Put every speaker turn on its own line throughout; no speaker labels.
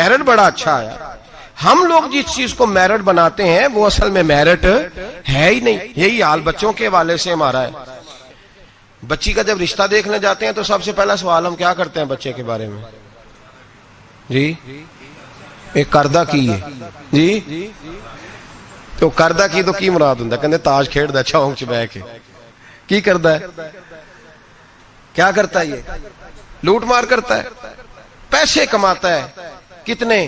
Merit بڑا اچھا ہے. ہم لوگ جس چیز کو میرٹ بناتے ہیں وہ اصل میں میرٹ ہے ہی نہیں. یہی حال بچوں کے حوالے سے ہمارا ہے. بچی کا جب رشتہ دیکھنے جاتے ہیں تو سب سے پہلا سوال ہم کیا کرتے ہیں بچے کے بارے میں؟ جی ایک کردہ کی ہے جی, تو کردہ کی تو کی مراد ہوں کہ تاج کھیڑ دا چونک چ بہ کے کی کردا ہے؟ کیا کرتا ہے؟ یہ لوٹ مار کرتا ہے, پیسے کماتا ہے. کتنے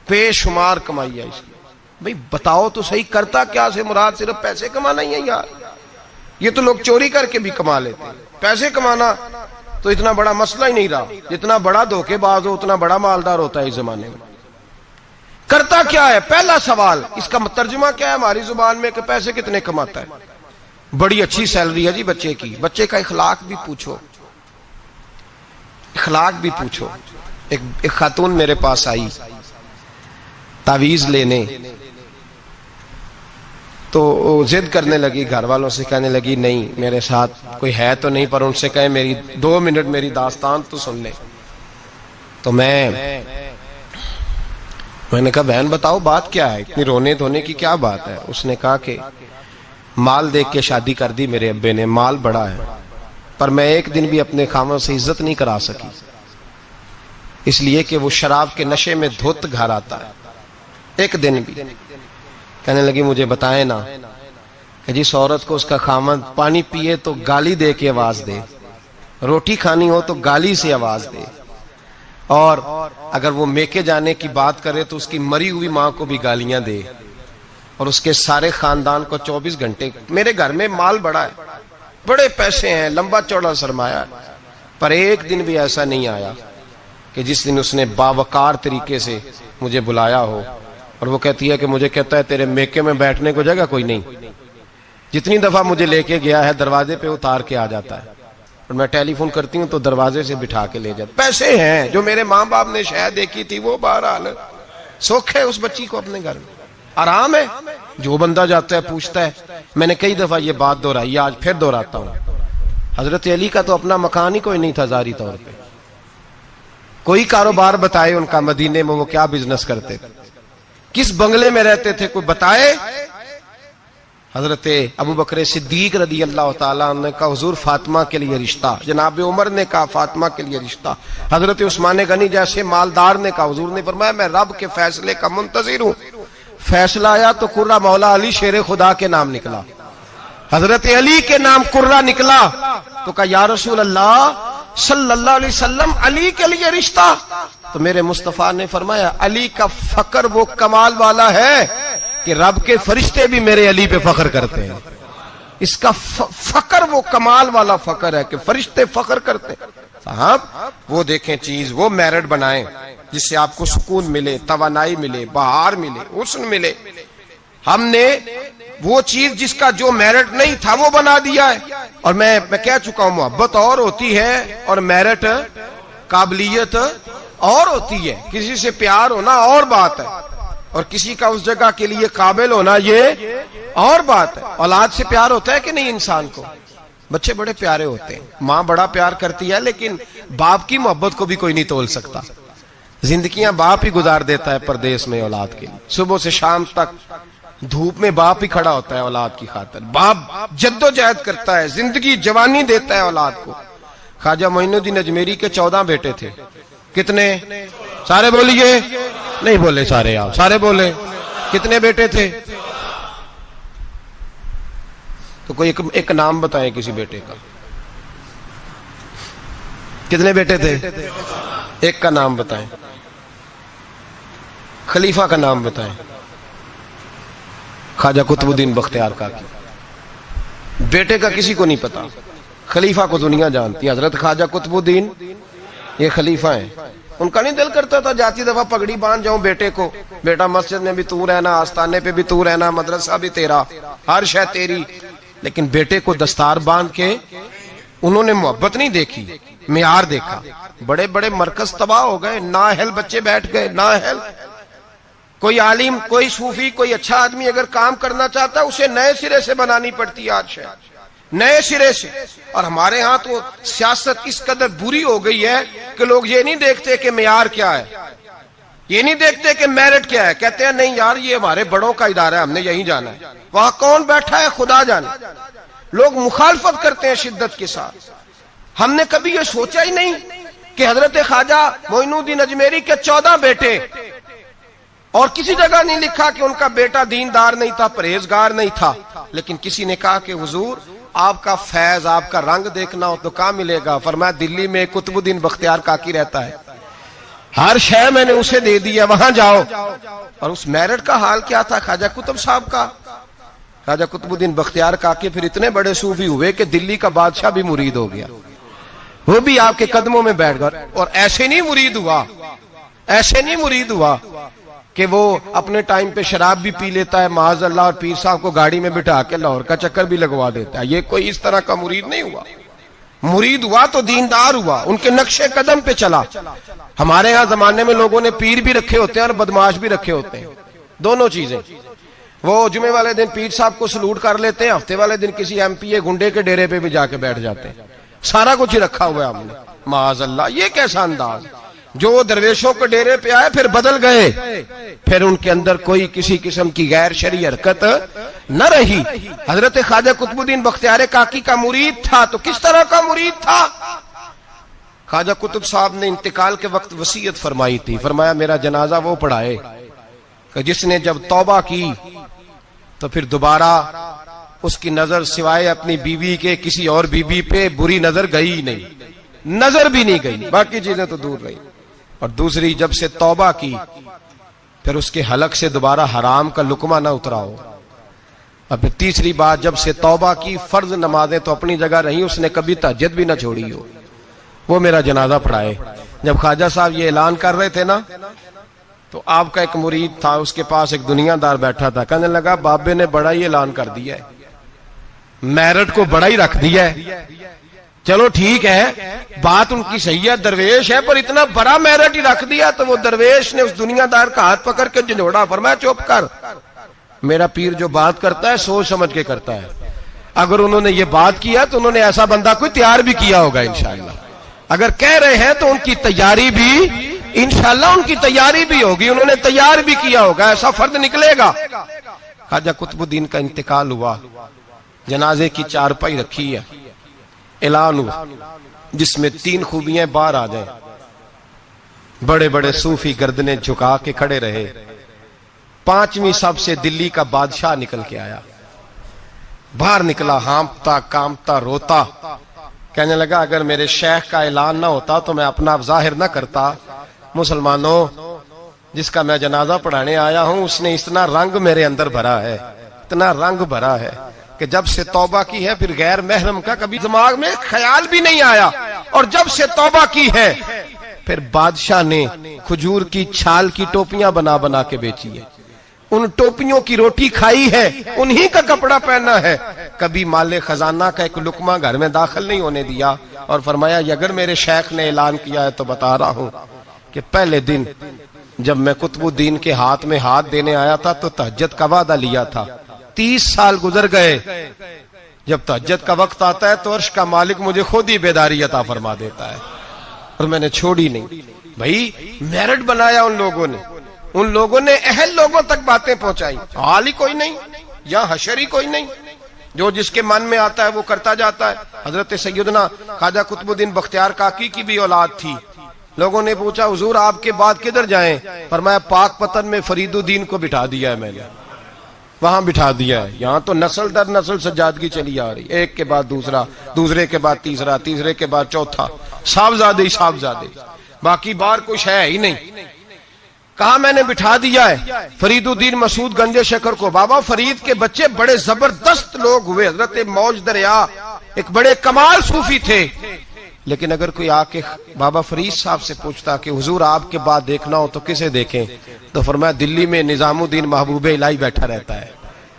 بے شمار کمائی ہے اس کی. بھئی بتاؤ تو صحیح, کرتا کیا سے مراد صرف پیسے کمانا ہی ہے یار؟ یہ تو لوگ چوری کر کے بھی کما لیتے ہیں. پیسے کمانا تو اتنا بڑا مسئلہ ہی نہیں رہا. جتنا بڑا دھوکے باز ہو اتنا بڑا مالدار ہوتا ہے اس زمانے میں. کرتا کیا ہے پہلا سوال. اس کا ترجمہ کیا ہے ہماری زبان میں کہ پیسے کتنے کماتا ہے؟ بڑی اچھی سیلری ہے جی بچے کی. بچے کا اخلاق بھی پوچھو, اخلاق بھی پوچھو. ایک خاتون میرے پاس آئی تعویذ لینے, تو ضد کرنے لگی, گھر والوں سے کہنے لگی نہیں میرے ساتھ کوئی ہے تو نہیں, پر ان سے کہیں میری 2 منٹ میری داستان تو سن لے. تو میں نے کہا بہن بتاؤ بات کیا ہے, اتنی رونے دھونے کی کیا بات ہے؟ اس نے کہا کہ مال دیکھ کے شادی کر دی میرے ابے نے, مال بڑا ہے, پر میں ایک دن بھی اپنے خاوند سے عزت نہیں کرا سکی, اس لیے کہ وہ شراب کے نشے میں دھوت گھر آتا ہے ایک دن بھی. کہنے لگی مجھے بتائیں نا کہ جس عورت کو اس کا خاوند پانی پیے تو گالی دے کے آواز دے, روٹی کھانی ہو تو گالی سے آواز دے, اور اگر وہ میکے جانے کی بات کرے تو اس کی مری ہوئی ماں کو بھی گالیاں دے, اور اس کے سارے خاندان کو 24 گھنٹے. میرے گھر میں مال بڑا ہے, بڑے پیسے ہیں, لمبا چوڑا سرمایہ, پر ایک دن بھی ایسا نہیں آیا کہ جس دن اس نے باوقار طریقے سے مجھے بلایا ہو. اور وہ کہتی ہے کہ مجھے کہتا ہے تیرے میکے میں بیٹھنے کو جگہ کوئی نہیں. جتنی دفعہ مجھے لے کے گیا ہے دروازے پہ اتار کے آ جاتا ہے, اور میں ٹیلی فون کرتی ہوں تو دروازے سے بٹھا کے لے جاتا. پیسے ہیں, جو میرے ماں باپ نے شاید دیکھی تھی وہ بہرحال سکھ ہے اس بچی کو اپنے گھر میں, آرام ہے. جو بندہ جاتا ہے پوچھتا ہے. میں نے کئی دفعہ یہ بات دہرائی, آج پھر دہراتا ہوں. حضرت علی کا تو اپنا مکان ہی کوئی نہیں تھا ظاہری طور پہ. کوئی کاروبار بتائے ان کا مدینے میں وہ کیا بزنس کرتے تھے, کس بنگلے میں رہتے تھے, کوئی بتائے؟ حضرت ابو بکر صدیق رضی اللہ تعالیٰ عنہ نے کہا حضور فاطمہ کے لیے رشتہ. جناب عمر نے کہا فاطمہ کے لیے رشتہ. حضرت عثمان غنی جیسے مالدار نے کہا. حضور نے فرمایا میں رب کے فیصلے کا منتظر ہوں. فیصلہ آیا تو قرہ مولا علی شیر خدا کے نام نکلا, حضرت علی کے نام قرہ نکلا. تو کہا یا رسول اللہ صلی اللہ علیہ وسلم علی کے لیے رشتہ. تو میرے مصطفیٰ نے فرمایا علی کا فخر وہ کمال والا ہے کہ رب کے فرشتے بھی میرے علی پہ فخر کرتے ہیں. اس کا فخر وہ کمال والا فخر ہے کہ فرشتے فخر کرتے ہیں. صاحب وہ دیکھیں چیز, وہ میرٹ بنائیں جس سے آپ کو سکون ملے, توانائی ملے, بہار ملے, حسن ملے. ہم نے وہ چیز جس کا جو میرٹ نہیں تھا وہ بنا دیا ہے. اور میں کہہ چکا ہوں محبت اور ہوتی ہے اور میرٹ قابلیت اور ہوتی ہے. کسی سے پیار ہونا اور بات ہے, اور کسی کا اس جگہ کے لیے قابل ہونا یہ اور بات ہے. اولاد سے پیار ہوتا ہے کہ نہیں انسان کو؟ بچے بڑے پیارے ہوتے ہیں, ماں بڑا پیار کرتی ہے, لیکن باپ کی محبت کو بھی کوئی نہیں تول سکتا. زندگیاں باپ ہی گزار دیتا ہے پردیس میں اولاد کے لیے. صبح سے شام تک دھوپ میں باپ ہی کھڑا ہوتا ہے اولاد کی خاطر. باپ جدوجہد کرتا ہے, زندگی جوانی دیتا ہے اولاد کو. خواجہ معین الدین اجمیری کے 14 بیٹے تھے. کتنے؟ سارے بولیے. نہیں بولے سارے, آپ سارے بولے. کتنے بیٹے تھے؟ تو کوئی ایک نام بتائیں کسی بیٹے کا. کتنے بیٹے تھے؟ ایک کا نام بتائیں. خلیفہ کا نام بتائیں. خواجہ قطب الدین بختیار کاکی. بیٹے کا کسی کو نہیں پتا, خلیفہ کو دنیا جانتی. حضرت خواجہ قطب الدین یہ خلیفہ ہیں. ان کا نہیں دل کرتا تھا جاتی دفعہ پگڑی باندھ جاؤں بیٹے کو, بیٹا مسجد میں بھی تو رہنا, آستانے پہ بھی تو رہنا, مدرسہ بھی تیرا, ہر شے تیری. لیکن بیٹے کو دستار باندھ کے انہوں نے محبت نہیں دیکھی, معیار دیکھا. بڑے بڑے مرکز تباہ ہو گئے, نااہل بچے بیٹھ گئے, نااہل. کوئی عالم, کوئی صوفی, کوئی اچھا آدمی اگر کام کرنا چاہتا ہے اسے نئے سرے سے بنانی پڑتی ہے آج شاید, نئے سرے سے. اور ہمارے ہاں تو سیاست اس قدر بری ہو گئی ہے کہ لوگ یہ نہیں دیکھتے کہ معیار کیا ہے. یہ نہیں دیکھتے کہ میرٹ کیا ہے، کہتے ہیں نہیں یار یہ ہمارے بڑوں کا ادارہ ہے، ہم نے یہیں جانا ہے، وہاں کون بیٹھا ہے خدا جانے۔ لوگ مخالفت کرتے ہیں شدت کے ساتھ۔ ہم نے کبھی یہ سوچا ہی نہیں کہ حضرت خواجہ معین الدین اجمیری کے 14 بیٹے، اور کسی جگہ نہیں لکھا کہ ان کا بیٹا دیندار نہیں تھا، پرہیزگار نہیں تھا، لیکن کسی نے کہا کہ حضور آپ کا فیض، آپ کا رنگ دیکھنا ہو تو کہاں ملے گا؟ فرمایا دلی میں قطب الدین بختیار کاکی رہتا ہے، ہر شے میں نے اسے دے دی ہے، وہاں جاؤ۔ اور اس میرٹ کا حال کیا تھا خواجہ قطب صاحب کا؟ خواجہ قطب الدین بختیار کاکی پھر اتنے بڑے صوفی ہوئے کہ دلی کا بادشاہ بھی مرید ہو گیا، وہ بھی آپ کے قدموں میں بیٹھ گیا۔ اور ایسے نہیں مرید ہوا، ایسے نہیں مرید ہوا کہ وہ اپنے ٹائم پہ شراب بھی پی لیتا ہے معاذ اللہ، اور پیر صاحب کو گاڑی میں بٹھا کے لاہور کا چکر بھی لگوا دیتا ہے۔ یہ کوئی اس طرح کا مرید نہیں ہوا۔ مرید ہوا تو دیندار ہوا، ان کے نقش قدم پہ چلا۔ ہمارے ہاں زمانے میں لوگوں نے پیر بھی رکھے ہوتے ہیں اور بدماش بھی رکھے ہوتے ہیں، دونوں چیزیں۔ وہ جمعے والے دن پیر صاحب کو سلوٹ کر لیتے ہیں، ہفتے والے دن کسی ایم پی اے گنڈے کے ڈیرے پہ بھی جا کے بیٹھ جاتے ہیں۔ سارا کچھ ہی رکھا ہوا ہے ہم نے معاذ اللہ۔ یہ کیسا انداز؟ جو درویشوں کے ڈیرے پہ آئے پھر بدل گئے، پھر ان کے اندر کوئی کسی قسم کی غیر شرعی حرکت نہ رہی۔ حضرت خواجہ قطب الدین بختیار کاکی کا مرید تھا تو کس طرح کا مرید تھا؟ خواجہ قطب صاحب نے انتقال کے وقت وصیت فرمائی تھی، فرمایا میرا جنازہ وہ پڑھائے کہ جس نے جب توبہ کی تو پھر دوبارہ اس کی نظر سوائے اپنی بیوی کے کسی اور بیوی پہ بری نظر گئی ہی نہیں، نظر بھی نہیں گئی، باقی چیزیں تو دور رہی۔ اور دوسری، جب سے توبہ کی پھر اس کے حلق سے دوبارہ حرام کا لقمہ نہ اترا ہو۔ اور پھر تیسری بات، جب سے توبہ کی فرض نمازیں تو اپنی جگہ رہی، اس نے کبھی تہجد بھی نہ چھوڑی ہو، وہ میرا جنازہ پڑھائے۔ جب خواجہ صاحب یہ اعلان کر رہے تھے نا تو آپ کا ایک مرید تھا، اس کے پاس ایک دنیا دار بیٹھا تھا، کہنے لگا بابے نے بڑا ہی اعلان کر دیا ہے، میرٹ کو بڑا ہی رکھ دیا ہے۔ چلو ٹھیک ہے، بات ان کی صحیح ہے، درویش ہے، پر اتنا بڑا میرٹ ہی رکھ دیا۔ تو وہ درویش نے اس دنیا دار کا ہاتھ پکڑ کے جھنجھوڑا، فرمایا چپ کر، میرا پیر جو بات کرتا ہے سوچ سمجھ کے کرتا ہے، اگر انہوں نے یہ بات کیا تو انہوں نے ایسا بندہ کوئی تیار بھی کیا ہوگا انشاءاللہ، اگر کہہ رہے ہیں تو ان کی تیاری بھی انشاءاللہ ان کی تیاری بھی ہوگی، انہوں نے تیار بھی کیا ہوگا، ایسا فرد نکلے گا۔ خواجہ قطب الدین کا انتقال ہوا، جنازے کی چارپائی رکھی ہے، اعلان ہوا جس میں 3 خوبیاں باہر آ جائیں۔ بڑے بڑے صوفی گردنیں جھکا کے کھڑے رہے۔ 5ویں سب سے دلی کا بادشاہ نکل کے آیا، باہر نکلا، ہانپتا کامتا روتا، کہنے لگا اگر میرے شیخ کا اعلان نہ ہوتا تو میں اپنا اب ظاہر نہ کرتا۔ مسلمانوں، جس کا میں جنازہ پڑھانے آیا ہوں اس نے اتنا رنگ میرے اندر بھرا ہے، اتنا رنگ بھرا ہے کہ جب سے توبہ کی ہے پھر غیر محرم کا کبھی دماغ میں خیال بھی نہیں آیا، اور جب سے توبہ کی ہے پھر بادشاہ نے کھجور کی چھال کی ٹوپیاں بنا بنا کے بیچی ہے، ان ٹوپیوں کی روٹی کھائی ہے، انہی کا کپڑا پہنا ہے، کبھی مال خزانہ کا ایک لقمہ گھر میں داخل نہیں ہونے دیا۔ اور فرمایا اگر میرے شیخ نے اعلان کیا ہے تو بتا رہا ہوں کہ پہلے دن جب میں قطب الدین کے ہاتھ میں ہاتھ دینے آیا تھا تو تہجد کا وعدہ لیا تھا، 30 سال گزر گئے، جب تہجد کا وقت آتا ہے تو عرش کا مالک مجھے خود ہی بیداری عطا فرما دیتا ہے، اور میں نے چھوڑی نہیں۔ بھائی میرٹ بنایا ان لوگوں نے اہل لوگوں تک باتیں پہنچائی، حال ہی کوئی نہیں، یا حشر ہی کوئی نہیں، جو جس کے من میں آتا ہے وہ کرتا جاتا ہے۔ حضرت سیدنا خواجہ قطب الدین بختیار کاکی کی بھی اولاد تھی، لوگوں نے پوچھا حضور آپ کے بعد کدھر جائیں؟ فرمایا پاک پتن میں فرید الدین کو بٹھا دیا ہے میں نے، وہاں بٹھا دیا ہے، یہاں تو نسل در نسل سجادگی چلی آ رہی، ایک کے بعد دوسرا، دوسرے کے بعد تیسرا، تیسرے کے بعد چوتھا، صاحبزادے ہی صاحبزادے، باقی بار کچھ ہے ہی نہیں۔ کہا میں نے بٹھا دیا ہے فرید الدین مسعود گنج شکر کو۔ بابا فرید کے بچے بڑے زبردست لوگ ہوئے، حضرت موج دریا ایک بڑے کمال صوفی تھے، لیکن اگر کوئی آ کے بابا فرید صاحب سے پوچھتا کہ حضور آپ کے بعد دیکھنا ہو تو کسے دیکھیں، تو فرمایا دلی میں نظام الدین محبوب الہی بیٹھا رہتا ہے،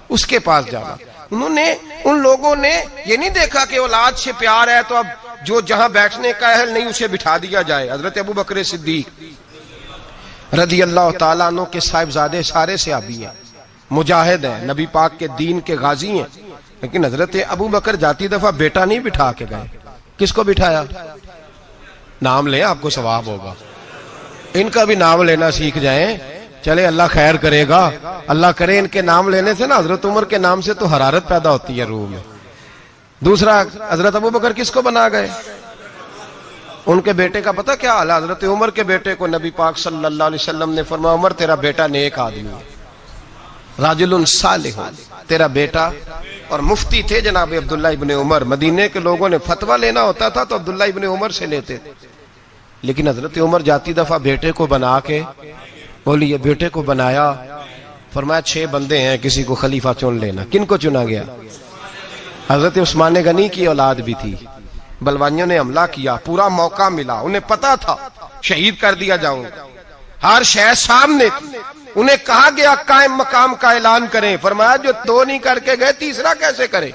اس کے پاس جانا۔ ان لوگوں نے یہ نہیں دیکھا کہ اولاد سے پیار ہے تو اب جو جہاں بیٹھنے کا اہل نہیں اسے بٹھا دیا جائے۔ حضرت ابو بکر صدیق رضی اللہ تعالیٰ عنہ کے صاحبزادے سارے صحابی ہیں، مجاہد ہیں، نبی پاک کے دین کے غازی ہیں، لیکن حضرت ابو بکر جاتی دفعہ بیٹا نہیں بٹھا کے گئے، کس کو بٹھایا؟ نام لیں آپ کو ثواب ہوگا۔ ان کا بھی نام لینا سیکھ جائیں. چلے اللہ خیر کرے گا. اللہ کرے ان کے نام لینے سے نا حضرت عمر کے نام سے تو حرارت پیدا ہوتی ہے روح میں. دوسرا حضرت ابو بکر کس کو بنا گئے؟ ان کے بیٹے کا پتہ کیا حال ہے؟ حضرت عمر کے بیٹے کو نبی پاک صلی اللہ علیہ وسلم نے فرمایا عمر تیرا بیٹا نیک آدمی ہے، راجل صالح، تیرا بیٹا. اور مفتی تھے جناب عبداللہ ابن عمر. مدینے کے لوگوں نے فتویٰ لینا ہوتا تھا تو عبداللہ ابن عمر سے لیتے تھے. لیکن حضرت عمر جاتی دفعہ بیٹے کو بنا کے بولی یہ بیٹے کو بنایا، فرمایا 6 بندے ہیں کسی کو خلیفہ چن لینا. کن کو چنا گیا؟ حضرت عثمان غنی کی اولاد بھی تھی. بلوانیوں نے حملہ کیا، پورا موقع ملا، انہیں پتا تھا شہید کر دیا جاؤں گا، ہر شے سامنے تھی. انہیں کہا گیا قائم مقام کا اعلان کریں. فرمایا جو 2 نہیں کر کے گئے تیسرا کیسے کرے؟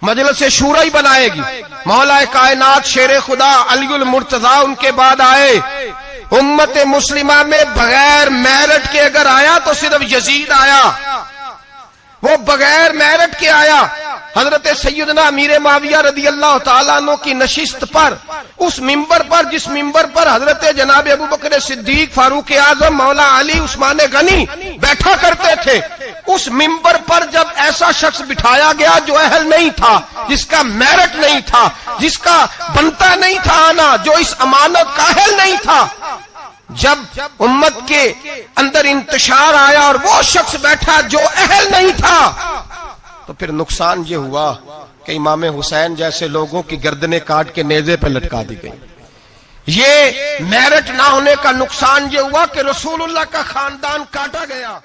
مجلس شورا ہی بنائے گی. مولا کائنات شیر خدا علی المرتضی ان کے بعد آئے. امت مسلمہ میں بغیر میرٹ کے اگر آیا تو صرف یزید آیا، وہ بغیر میرٹ کے آیا. حضرت سیدنا امیر معاویہ رضی اللہ تعالیٰ عنہ کی نشست پر، اس منبر پر جس منبر پر حضرت جناب ابو بکر صدیق، فاروق اعظم، مولا علی، عثمان غنی بیٹھا کرتے تھے، اس منبر پر جب ایسا شخص بٹھایا گیا جو اہل نہیں تھا، جس کا میرٹ نہیں تھا، جس کا بنتا نہیں تھا آنا، جو اس امانت کا اہل نہیں تھا، جب امت کے اندر انتشار آیا اور وہ شخص بیٹھا جو اہل نہیں تھا، تو پھر نقصان یہ ہوا کہ امام حسین جیسے لوگوں کی گردنیں کاٹ کے نیزے پہ لٹکا دی گئی. یہ میرٹ نہ ہونے کا نقصان یہ ہوا کہ رسول اللہ کا خاندان کاٹا گیا.